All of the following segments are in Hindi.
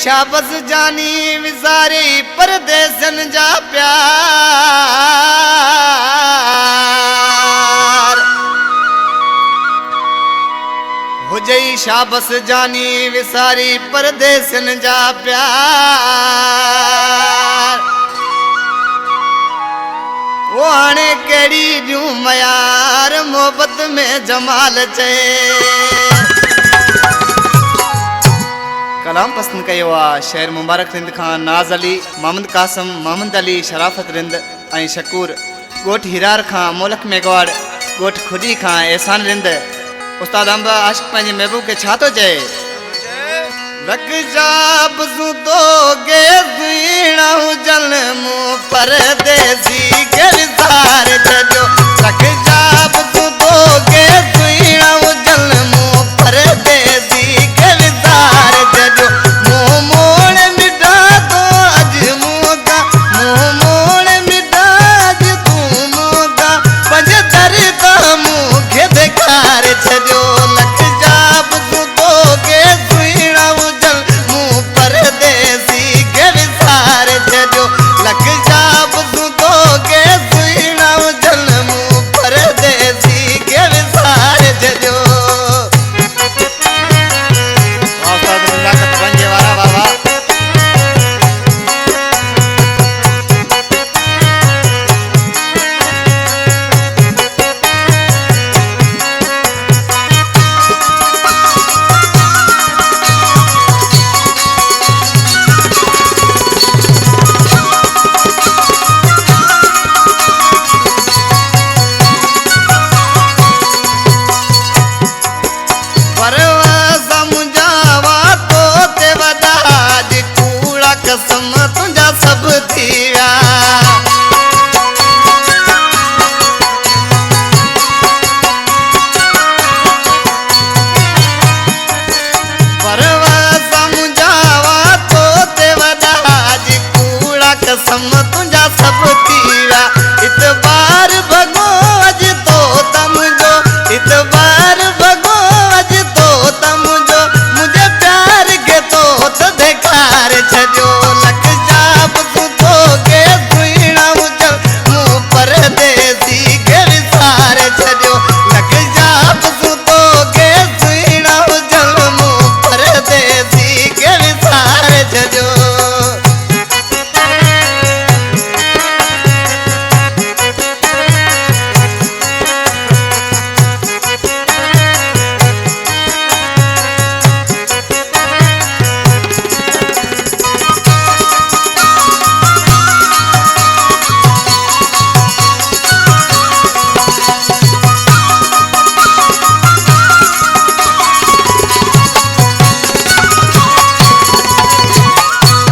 शाबस जानी विसारी परदेसन जा प्यार हो जई शाबस जानी विसारी परदेसन जा प्यार वो आने केड़ी जू मयार मोहब्बत में जमाल चे कलाम पसंद कयो आहे शहर मुबारक रिंद खान नाज अली मोहम्मद कासम मोहम्मद अली शराफत रिंद ऐं शकूर गोठ हिरार खां मोलक मेघवाड़ गोठ खुदी खां एहसान रिंद उस्ताद अंब आशिक पंहिंजे महबूब के छा तो चए लग जा बज़ू तो गे ज़ीणा हुजन मूं परदेसी के विसार छॾियो लग जा बज़ू तो गे ज़ीणा हुजन मूं परदेसी के विसार छॾियो मुंहुं मोड़ मिटा तो अॼु मूंखां मुंहुं मोड़ मिटा अॼु तूं मूंखां पंज दर्द मूंखे बेकार छॾियो लग जा बज़ू तो गे ज़ीणा हुजन मूं परदेसी के विसार छॾियो लग जा बज़ू तो गे ज़ीणा हुजन मूं परदेसी के विसार छॾियो पंजे वारा बाबा परवाज़ मुंहिंजा तो ते वॾा अॼु कूड़ा कसम तुंहिंजा सभु थी विया परवाज़ मुंहिंजा तो ते वॾा अॼु कूड़ा कसम तुंहिंजा सभु थी विया इतबार भॻो अॼु तो मुंहिंजो इतबार भॻो अॼु तो मुंहिंजो मुंहिंजे प्यार खे तो धिकार छॾियो लग जा बज़ू तो गे ज़ीणा हुजन मूं परदेसी के विसार छॾियो लग जा बज़ू तो गे ज़ीणा हुजन मूं परदेसी के विसार छॾियो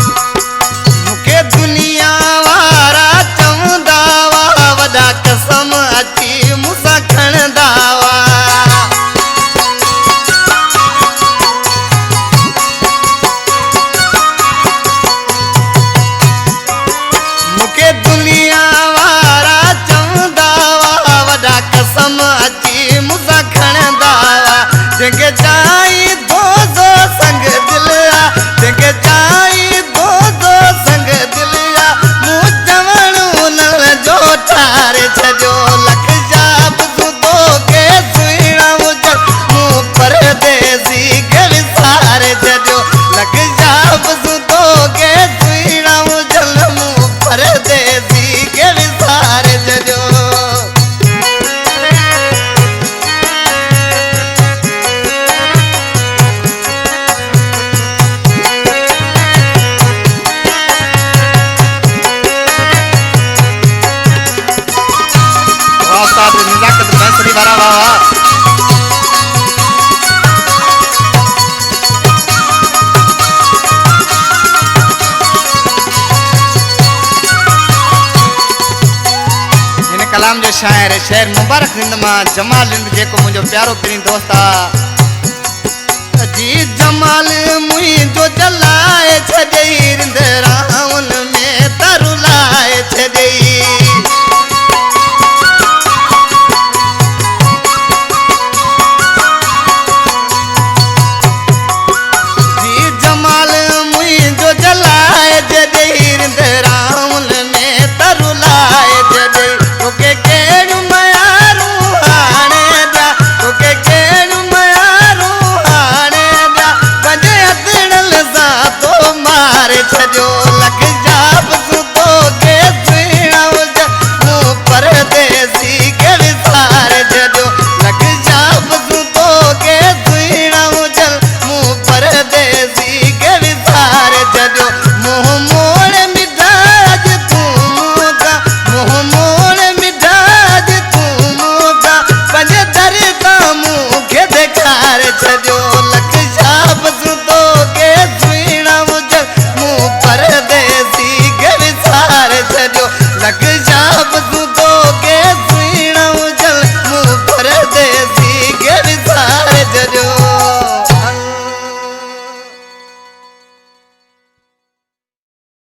मूंखे दुनिया वारा चवंदा हुआ वॾा कसम अची मूंसां खणंदा हुआ मूंखे दुनिया वारा चवंदा हुआ वॾा कसम अची मूंसां खणंदा हुआ जंहिंखे चाही दोज़ो संग दिल आहे जंहिंखे चाही दोज़ो संग दिल आहे मूं चवण उन्हनि जो ठारे छॾियो लग जा बज़ू तो गे ज़ीणा हुजन मूं परदेसी के विसार छॾियो लग जा बज़ू तो गे ज़ीणा हुजन मूं परदेसी के विसार छॾियो उस्ताद निज़ाकत मैसरी वारा बाबा हिन कलाम जो शाइर शहर मुबारक रिंद मां जमाल रिंद जेको मुंहिंजो प्यारो प्रीन दोस्त आहे जी जमाल मुंहिंजो जलाए छॾई रिंद राउन में तरुलाए छॾई जी जमाल मुंहिंजो सॼो